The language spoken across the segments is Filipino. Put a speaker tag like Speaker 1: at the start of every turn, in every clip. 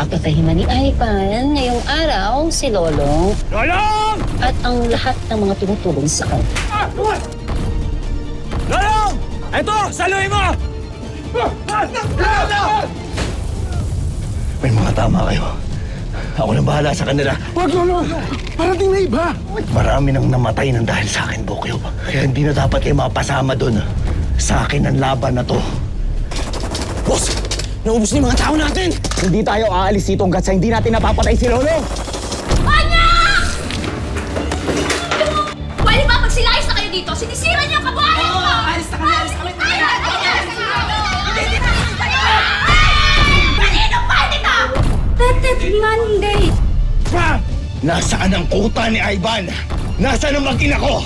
Speaker 1: papatahin na ni Ivan ngayong araw si Lolong
Speaker 2: Lolong!
Speaker 1: at ang lahat ng mga tumutulong sa kanya.
Speaker 2: Lolong! Ito! Saluhin mo!
Speaker 3: May mga tama kayo. Ako nang bahala sa kanila.
Speaker 4: Wag, Lolo! Parating na iba!
Speaker 3: Marami nang namatay ng dahil sa akin, Bokyo. Kaya hindi na dapat kayo mapasama doon. Sa akin ang laban na to.
Speaker 2: Boss! Naubos na yung mga tao natin!
Speaker 4: Hindi tayo aalis dito hanggat sa hindi natin napapatay si Lolo!
Speaker 5: Pwede ba magsilayos na kayo dito? Sinisira niyo ang kabuhayan ko! Alis na kami! Alis kami! Kanino pa ito? Tetet Monday!
Speaker 3: Nasaan ang kuta ni Ivan? Nasaan ang mag-ina ko?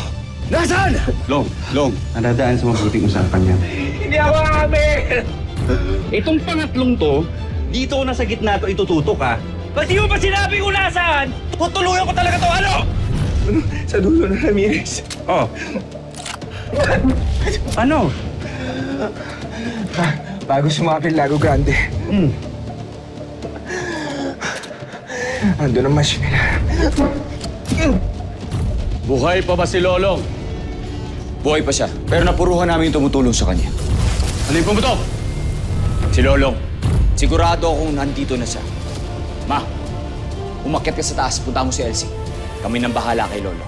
Speaker 3: Nasaan?
Speaker 6: Long, nadadaan sa mabuting usapan yan.
Speaker 2: Hindi ako amin!
Speaker 6: Itong pangatlong to, dito na sa gitna to itututok ha.
Speaker 2: Ba't di mo pa sinabi kung nasaan? Tutuluyan ko talaga to, ano?
Speaker 4: Sa dulo na Ramirez.
Speaker 6: Oh. Ano?
Speaker 4: Bago sumapit Lago Grande. Ando naman siya.
Speaker 7: Buhay pa ba si Lolong? Buhay pa siya, pero napuruhan namin yung tumutulong sa kanya. Ano yung pumutok? Si Lolong. Sigurado akong nandito na siya. Ma, umakyat ka sa taas, punta mo si Elsie. Kami nang bahala kay Lolong.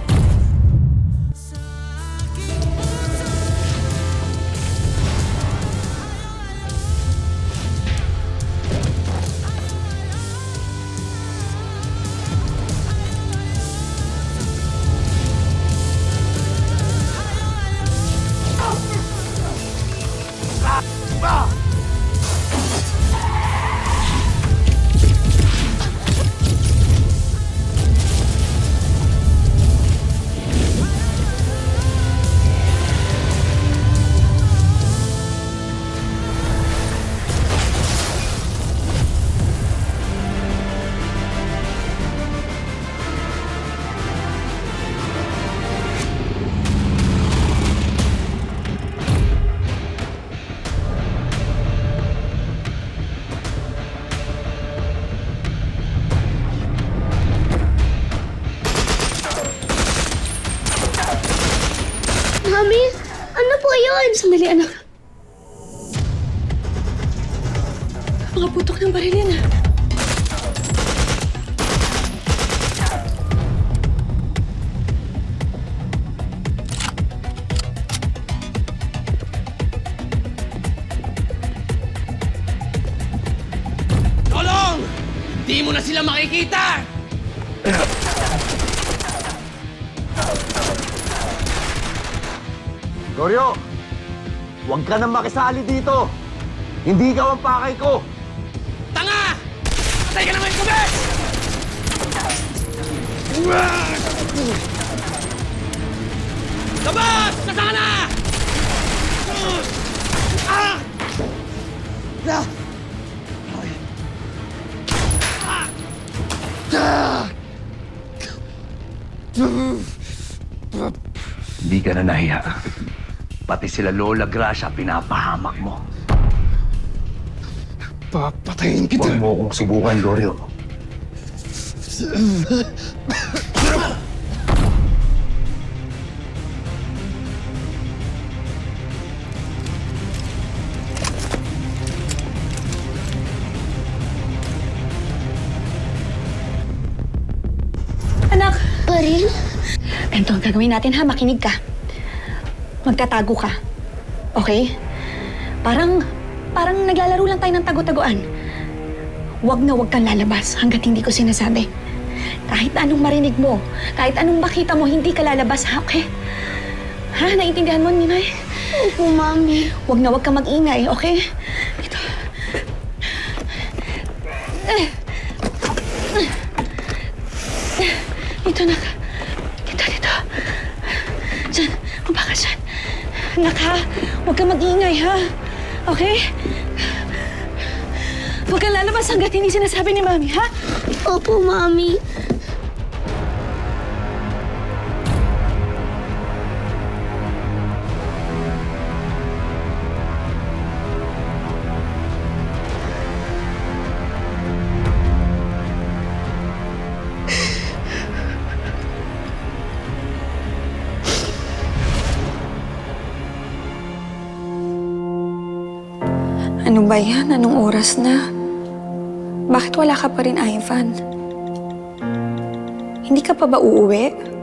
Speaker 5: Mami, ano po yun?
Speaker 1: Sandali, anak. Mga putok ng baril yan, ah.
Speaker 2: Lolong! Di mo na sila makikita!
Speaker 3: Goryo, huwag ka nang makisali dito. Hindi ikaw ang pakay ko.
Speaker 2: Tanga! Patay ka naman, Kubes! Labas! Nasaan ka na?
Speaker 3: Hindi ka na nahiya. Pati sila Lola Gracia pinapahamak mo.
Speaker 4: Papatayin kita.
Speaker 3: Huwag mo akong subukan, Goryo.
Speaker 1: Anak!
Speaker 5: Baril?
Speaker 1: Ganito ang gagawin natin, ha? Makinig ka. Magtatago ka. Okay? Parang naglalaro lang tayo ng tago-taguan. Huwag na huwag kang lalabas hanggat hindi ko sinasabi. Kahit anong marinig mo, kahit anong makita mo, hindi ka lalabas, ha? Okay? Ha? Naiintindihan mo, Ninay?
Speaker 5: Opo, Mami.
Speaker 1: Huwag na huwag kang mag-ingay, okay? Ito. Dito, nak. Dito. Diyan. Mabakas dyan. Anak, ha? Huwag kang mag-ingay, ha? Okay? Huwag kang lalabas hanggat hindi sinasabi ni Mami, ha?
Speaker 5: Opo, Mami.
Speaker 1: Ano ba yan? Anong oras na? Bakit wala ka pa rin, Ivan? Hindi ka pa ba uuwi?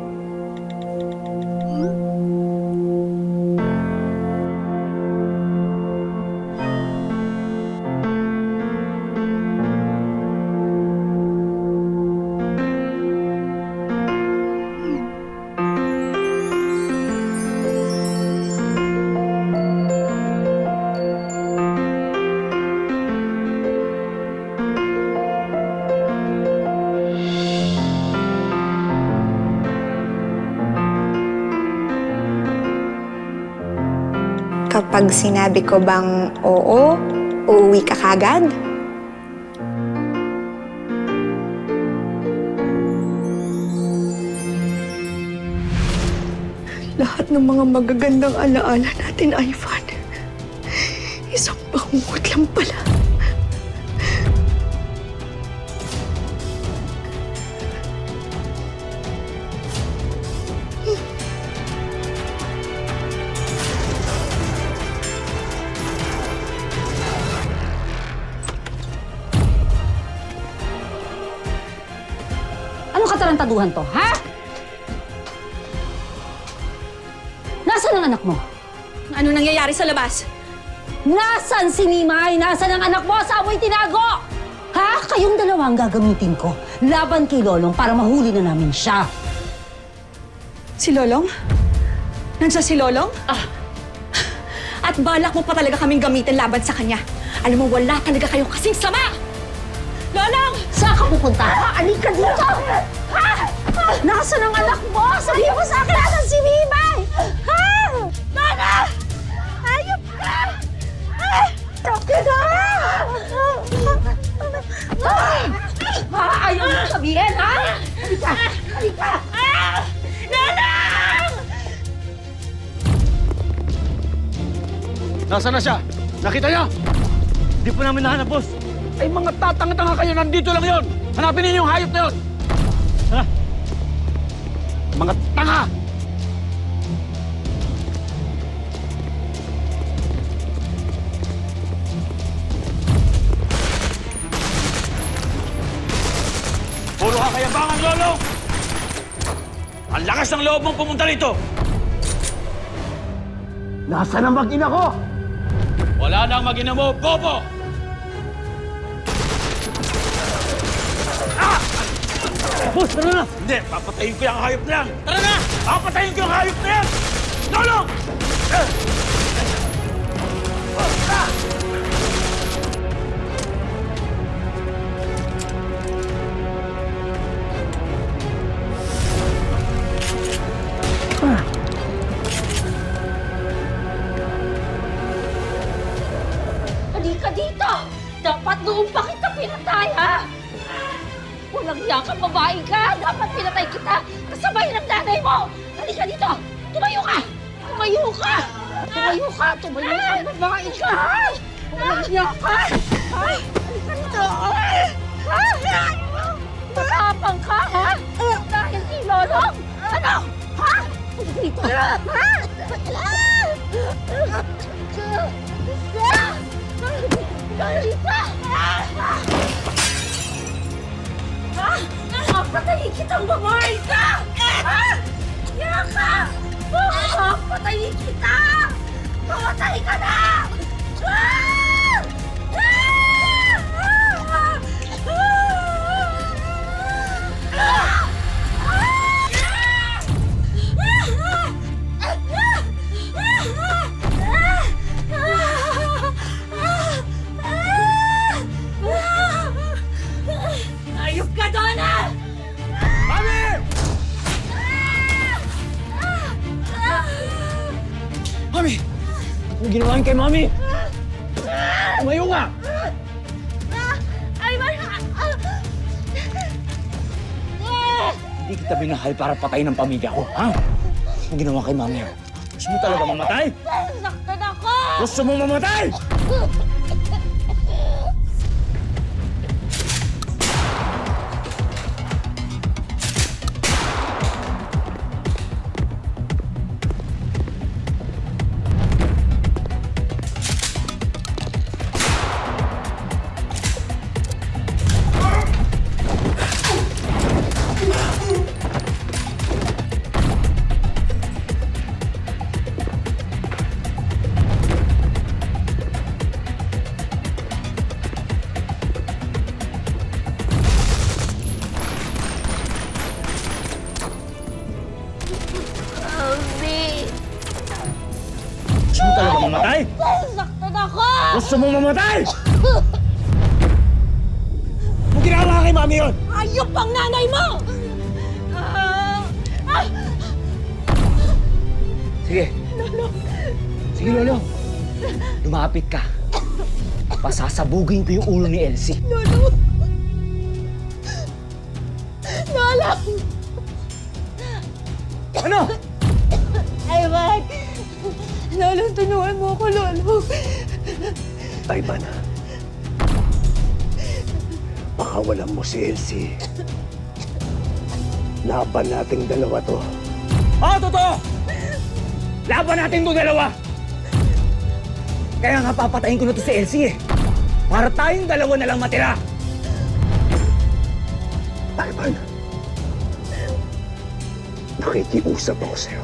Speaker 1: Kapag sinabi ko bang oo, uuwi ka kagad? Lahat ng mga magagandang alaala natin, Ivan, isang bangungot lang pala.
Speaker 5: Anong katarantaduhan to, ha? Nasaan ang anak mo?
Speaker 1: Ano nangyayari sa labas?
Speaker 5: Nasaan si Nimay? Nasaan ang anak mo? Saan mo itinago? Ha? Kayong dalawa ang gagamitin ko laban kay Lolong para mahuli na namin siya.
Speaker 1: Si Lolong? Nandiyan si Lolong? At balak mo pa talaga kaming gamitin laban sa kanya. Alam mo, wala talaga kayong kasing sama! Lolong!
Speaker 5: Saan ka pupunta? Alin ka dito! Ha? Nasaan ang anak mo? Sabihin mo sa akin, nasaan si Nimay? Ha? Nana! Ayop ka! Okay na! Ayaw mo sabihin, ha? Halika! Halika! Nana!
Speaker 6: Nasaan na siya? Nakita niyo?
Speaker 2: Di po namin nahanap, boss.
Speaker 6: Ay, mga tatanga-tanga kayo, nandito lang yon. Hanapin ninyo yung hayop na yon.
Speaker 2: Ha?
Speaker 6: Mga tanga!
Speaker 2: Puro kakayabangan, Lolo! Ang lakas ng loob mong pumunta rito!
Speaker 3: Nasaan ang mag-ina ko?
Speaker 6: Wala na ang mag-ina mo, Bobo!
Speaker 2: Boss, tara na! Hindi, papatayin ko yung hayop na yan! Tara na! Papatayin ko yung hayop na yan! Lolo!
Speaker 5: Halika dito! Dapat noong pa kita pinatay, ha? Walang yakang babae ka! Dapat pinatay kita! Kasabay ng nanay mo! Halika dito! Tumayo ka! Tumayo ka! Tumayo ka! Tumayo ka! Babae ka, ha? Walang yaka! Ha? Halika dito! Ha? Matapang ka, ha? Dahil kay Lolong! Ano? Ha? Halika dito! Ha? Halika! Patayin kitang babae ka! Ha? Yaka! Patayin kita! Pamatay ka na! Ayop ka, Donna!
Speaker 2: Mami!
Speaker 6: Mami! Anong ginawa niyo kay Mami? Tumayo nga!
Speaker 5: Ay,
Speaker 6: Hindi kita binahal para patayin ang pamilya ko, ha? Anong ginawa kay Mami? Gusto mo talaga mamatay?
Speaker 5: Saktan ako!
Speaker 6: Gusto mo mamatay? Gusto mo talaga mamatay?
Speaker 5: Saktan ako!
Speaker 6: Gusto mo mamatay? Mo ginawa kay mami yun!
Speaker 5: Ayop ang nanay mo!
Speaker 6: Sige. Sige, Lolo. Lumapit ka. Pasasabugin ko yung ulo ni Elsie.
Speaker 5: Lolo! Lolo!
Speaker 6: Ano?
Speaker 5: Ivan! Lolo, tulungan mo ako, Lolo.
Speaker 3: Ivan, pakawalan mo si Elsie. Laban nating dalawa to.
Speaker 6: Oo, totoo! Laban natin itong dalawa! Kaya nga papatayin ko na to si Elsie eh. Para tayong dalawa na lang matira.
Speaker 3: Ivan, nakikiusap ako sa'yo.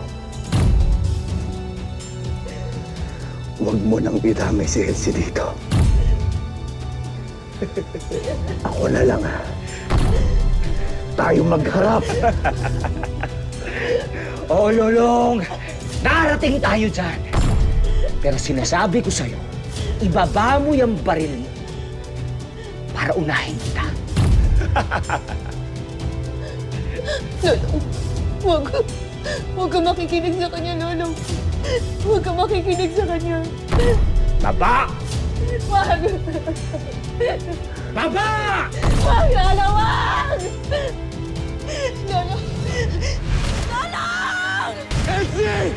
Speaker 3: Huwag mo nang idamay si Elsie dito. Ako na lang, ha. Tayo magharap.
Speaker 6: Oo, Lolong. Darating tayo dyan. Pero sinasabi ko sa'yo, ibaba mo yung baril mo para unahin kita.
Speaker 5: Lolo, huwag ka makikinig sa kanya, Lolo. Huwag ka makikinig sa kanya.
Speaker 6: Baba!
Speaker 5: Wag!
Speaker 6: Baba!
Speaker 5: Wag, Lolo, wag! Lolo! Lolo!
Speaker 6: Elsie!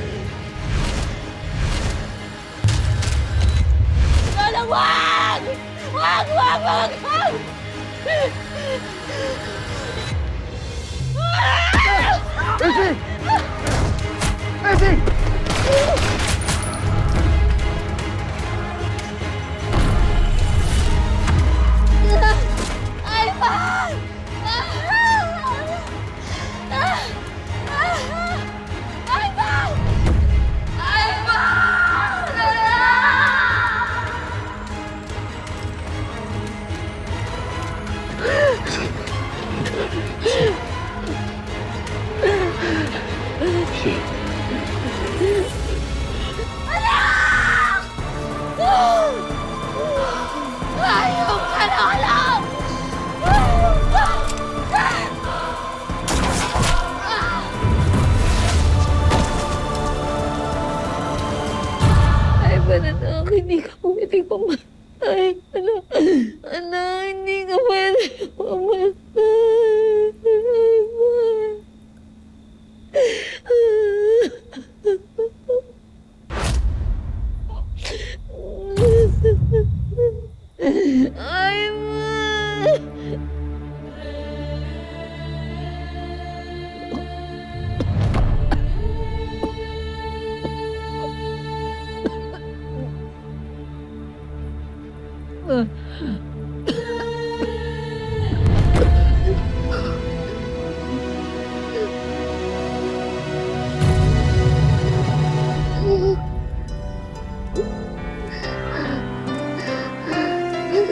Speaker 5: Lolo, wag! Wag, wag, wag, wag!
Speaker 3: Elsie! Elsie!
Speaker 5: Ivan! Ivan! Ayaw ka na alam! Ay, anak, hindi ka pwede pumatay. Anak, hindi ka pwede pumatay. Ay,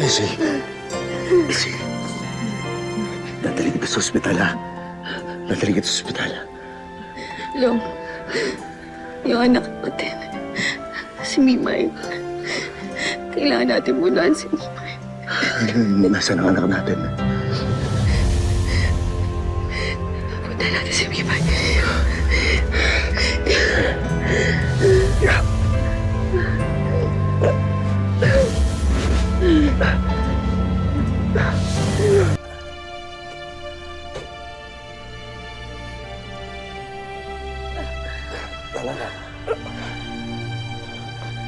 Speaker 3: Elsie. Elsie. Dadaling kita sa ospital, ha? Dadaling kita sa ospital.
Speaker 1: Long, yung anak natin, si Mimay. Kailangan natin bulaan si Mimay.
Speaker 3: Nasaan ang anak natin?
Speaker 1: Punta natin si Mimay.
Speaker 3: Talaga.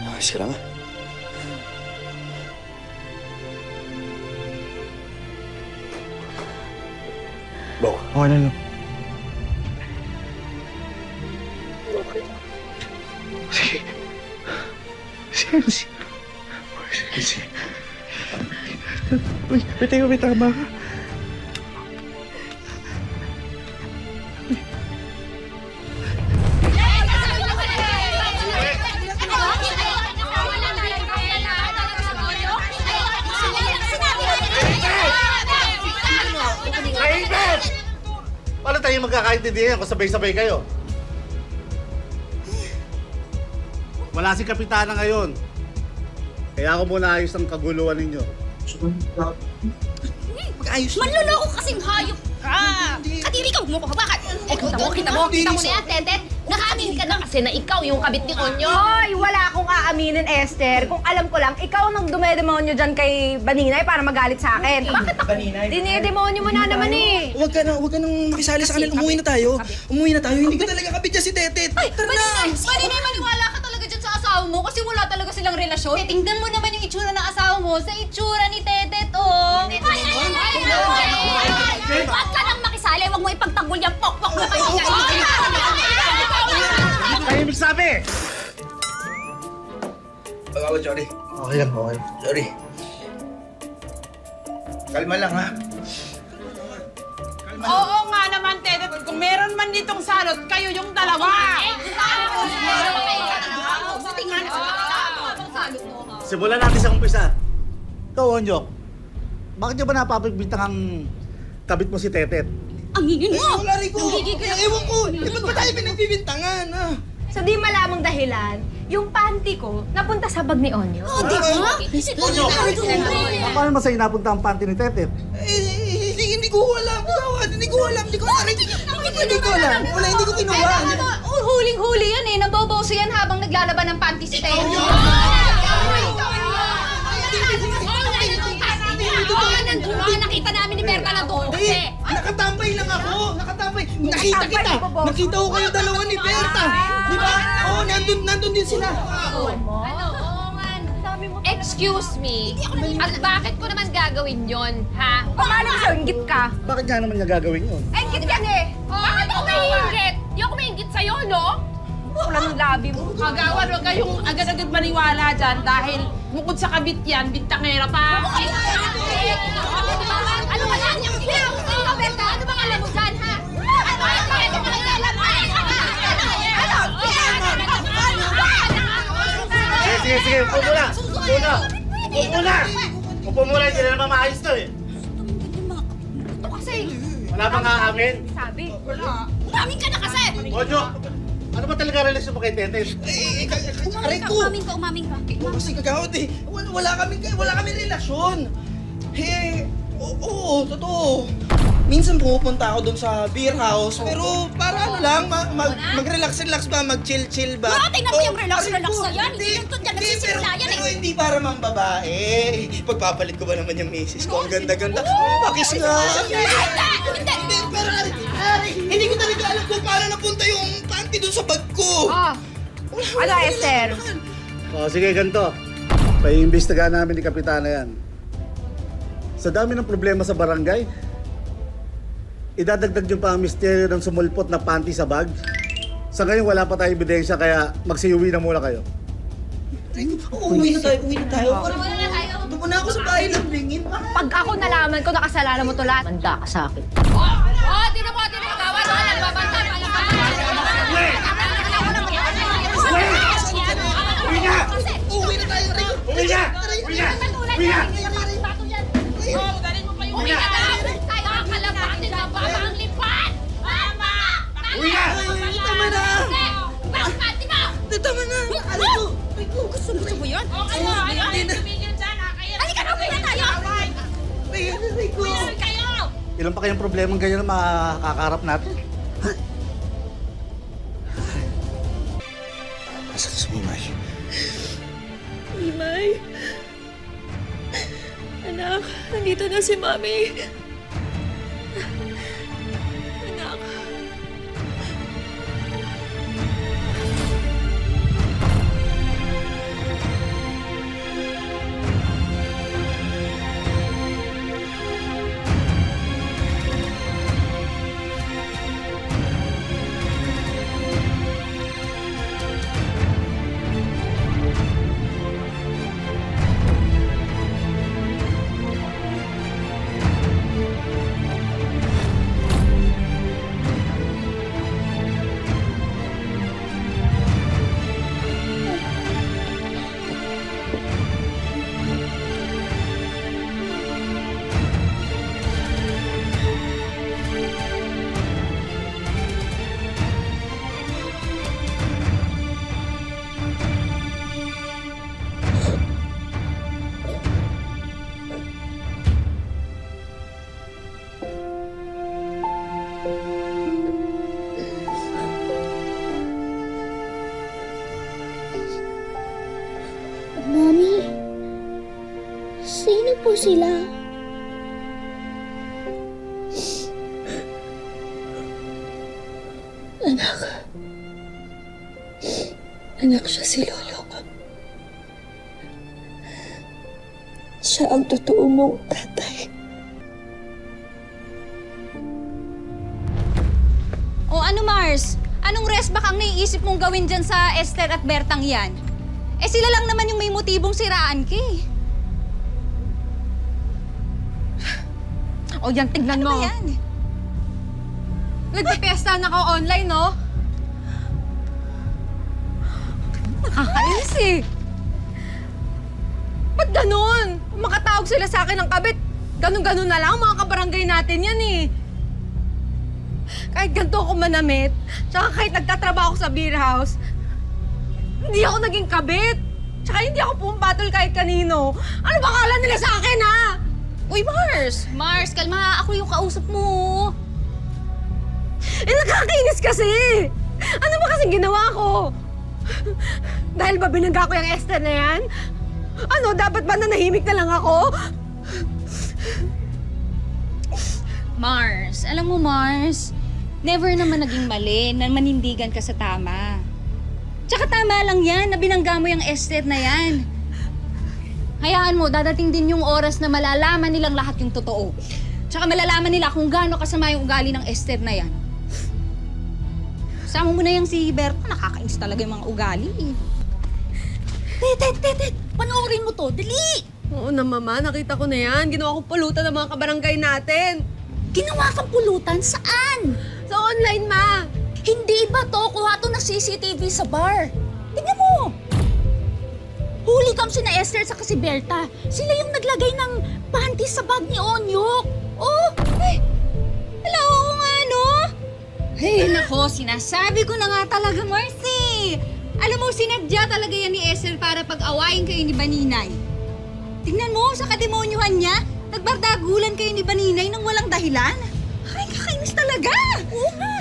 Speaker 3: Ayos ka lang, ha? Bo.
Speaker 4: Okay na lang.
Speaker 3: Si Elsie. Si Elsie.
Speaker 4: Uy, may tama ka.
Speaker 8: Paano tayo magkakaintindihan kung sabay-sabay kayo?
Speaker 2: Wala si Kapitana ngayon. Kaya ako muna ayos ang kaguluhan ninyo.
Speaker 5: Manloloko kasing hayop ka! Kadiri ka, huwag mo ko habakan! Kita mo na yan, Tetet! Nakaamin ka na kasi na ikaw yung kabit ni Onyo!
Speaker 8: Hoy, wala akong aaminin, Esther. Kung alam ko lang, ikaw nang dumedemonyo dyan kay Baninay para magalit sa akin. Bakit ako? Dinedemonyo mo na naman eh.
Speaker 9: Huwag ka nang makisali sa kanila. Umuwi na tayo. Hindi ko talaga kapit dyan si Tetet. Tara na!
Speaker 5: Maninay, maniwala ka talaga dyan sa asawa mo kasi wala talaga silang relasyon. Tingnan mo naman yung itsura ng asawa mo sa itsura ni Tetet, oh! Huwag ka nang makisali, huwag mo ipagtanggol yung pokpok na kaibigan.
Speaker 2: Tahimik sabi!
Speaker 4: Sorry. Okay lang, okay. Sorry. Kalma lang, ha?
Speaker 10: Oo nga naman, Tetet. Kung meron man ditong salot, kayo yung dalawa.
Speaker 2: Simulan natin sa umpisa. Ikaw, Onyok, bakit nyo ba napapagbintang ang kabit mo si Tetet?
Speaker 5: Aminin mo!
Speaker 9: Wala rin ko. Ewan ko. Ba't ba tayo pinagbibintangan, ha?
Speaker 8: Sa di malamang dahilan, yung panty ko napunta sa bag ni Onyo.
Speaker 5: Oh, di ba?
Speaker 2: Paano masaya napunta ang panty ni Tetet?
Speaker 9: Hindi ko alam. Hindi ko alam. Hindi ko alam. Wala, hindi ko kinuha.
Speaker 5: Huling-huli yan eh. Naboboso yan habang naglalaban ng panty si Tayo. Nakita namin ni Berta na doon.
Speaker 9: Nakatambay lang ako. Nakita kita. Nakita ko kayo dalawa ni Berta. Di ba? Oo, nandun din sila.
Speaker 5: Excuse me, at bakit ko naman gagawin yon, ha?
Speaker 8: Paano ka inggit ka?
Speaker 2: Bakit nga naman niya gagawin yun?
Speaker 8: Inggit yan eh.
Speaker 5: Bakit ako mahihinggit? Di ako mahihinggit sa'yo, no?
Speaker 8: Wala ng labi mo.
Speaker 10: Kagawan, huwag kayong agad-agad maniwala dyan dahil bukod sa kabit yan, bintangera pa.
Speaker 5: Ano ba yan? Yung ikaw, Berta, ano bang alam mo dyan, ha?
Speaker 2: Sige, upo muna! Upo muna, hindi na naman maayos to eh.
Speaker 5: Ito kasi.
Speaker 2: Wala bang aamin?
Speaker 8: Sabi.
Speaker 5: Umamin ka na kasi!
Speaker 2: Onyok, ano ba talaga relasyon mo kay Tetet?
Speaker 9: Aray ko.
Speaker 5: Umamin ka.
Speaker 9: Kasi kagawad eh. Wala kami relasyon. Oo, totoo. Minsan pumupunta ako doon sa beer house, pero para ano lang, mag-relax-relax ba, mag-chill-chill ba?
Speaker 5: Tingnan mo yung relax-relax na yan. Hindi yung dyan nagsisimula yan eh.
Speaker 9: Pero hindi para mang babae. Pagpapalit ko ba naman yung misis ko? Ang ganda-ganda. Pakis nga. Hindi, pero hindi ko talaga alam kung paano napunta yung panty doon sa bag ko.
Speaker 8: Ano, Esther?
Speaker 2: O sige, ganito. Paiimbestigahan namin ni Kapitana yan. Sa dami ng problema sa barangay, idadagdag yung pa ang misteryo ng sumulpot na panty sa bag. Sa ngayon, wala pa tayong ebidensya, kaya magsiuwi na muna kayo.
Speaker 9: Uwi na tayo. Doon na ako sa bahay ng lingin.
Speaker 8: Pag ako nalaman ko nakasalanan mo to lahat, manda ka sa akin.
Speaker 5: Tinan mo, gawan. Nagbabanta pa lang.
Speaker 9: Uwi na tayo.
Speaker 2: Uwi na!
Speaker 10: Dalhin mo pa yung
Speaker 5: Uwi ka na! Tayo ang kalabatin na baba ang lipat! Mama!
Speaker 2: Uwi na!
Speaker 9: Tama na.
Speaker 5: Bakit mo?
Speaker 9: Tama na. Aray ko.
Speaker 5: Gusto mo yun?
Speaker 10: Ayun, tumigil dyan, ha?
Speaker 5: Halika na, uwi na tayo!
Speaker 9: Aray ko.
Speaker 5: Uwi kayo!
Speaker 2: Ilan pa kayong problemang ganyan na makakaharap natin?
Speaker 3: Asan si Mimay?
Speaker 1: Mimay. Anak, nandito na si Mami. Anak.
Speaker 5: Mami, sino po sila?
Speaker 11: Anak siya si Lolo. Siya ang totoo mong tatay.
Speaker 8: O ano, Mars? Anong resback ang naiisip mong gawin dyan sa Esther at Bertang yan? Eh sila lang naman yung may motibong siraan ka eh. O yan, tignan mo. Ano ba yan? Nagpipiesta na ako online, no? Nakakainis eh. Ba't ganun? Kung makatawag sila sa akin ng kabit, ganun-ganun na lang, mga kabarangay natin yan eh. Kahit ganito ako manamit, tsaka kahit nagtatrabaho ako sa beer house, hindi ako naging kabit. Tsaka hindi ako pumpatol kahit kanino. Ano ba akala nila sa akin, ha? Uy, Mars! Mars, kalma. Ako yung kausap mo. Eh, nakakainis kasi! Ano ba kasing ginawa ko? Dahil ba binangga ko yung Esther na yan? Ano, dapat ba nanahimik na lang ako? Mars, alam mo Mars, never naman naging mali na manindigan ka sa tama. Tsaka tama lang yan na binangga mo yung Esther na yan. Hayaan mo, dadating din yung oras na malalaman nilang lahat yung totoo. Tsaka malalaman nila kung gaano kasama yung ugali ng Esther na yan. Sama mo na yung si Berta, nakakainis talaga yung mga ugali eh. Tet, panoorin mo to, dali! Oo na, Mama. Nakita ko na yan. Ginawa kong pulutan ng mga kabarangay natin. Ginawa kang pulutan? Saan? Sa online, Ma. Hindi ba to? Kuha to ng CCTV sa bar. Tingnan mo. Huli kami sina Esther sa si Berta. Sila yung naglagay ng panty sa bag ni Onyok. Oh, eh. Hello, oo nga, no? Hey, nako, sinasabi ko na nga talaga, Marcy. Alam mo, sinadya talaga yan ni Esther para pag-awayin kayo ni Baninay. Tingnan mo, sa kademonyuhan niya, nagbardagulan kayo ni Baninay nang walang dahilan. Ay, kakainis talaga! Oo nga.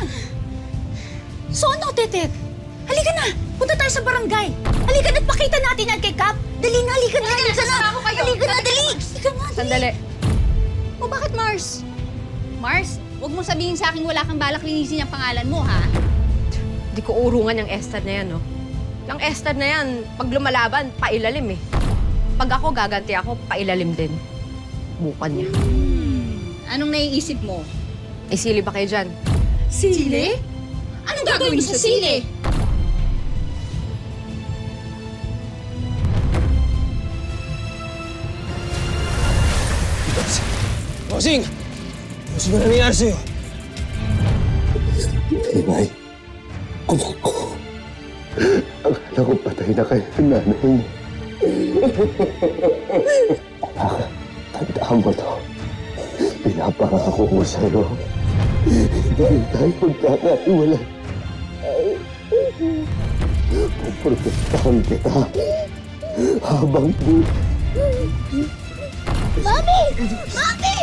Speaker 8: So ano, Tetet? Halika na, punta tayo sa barangay. Halika na at pakita natin yan kay Kap. Dali na, halika na. Halika na, halika na, dali. Halika na, dali. Sandali. O bakit, Mars? Mars, huwag mo sabihin sa akin wala kang balak linisin yung pangalan mo, ha? Di ko urungan yung Esther na yan, no? Yung Esther na yan, pag lumalaban, pailalim eh. Pag ako, gaganti ako, pailalim din. Bukan niya. Anong naiisip mo? Ay, sili ba kayo dyan? Sili? Anong gagawin mo sa sili?
Speaker 6: Bossing! Bossing, ano nangyayari sa'yo?
Speaker 3: Inay, anak ko. Akala ko patay na kayo ng nanay mo. Anak, tandaan mo to. Pinapangako ko sa'yo. Hindi tayo magkakaiwala. Puprotektahan kita habang buhay.
Speaker 5: Mami! Mami!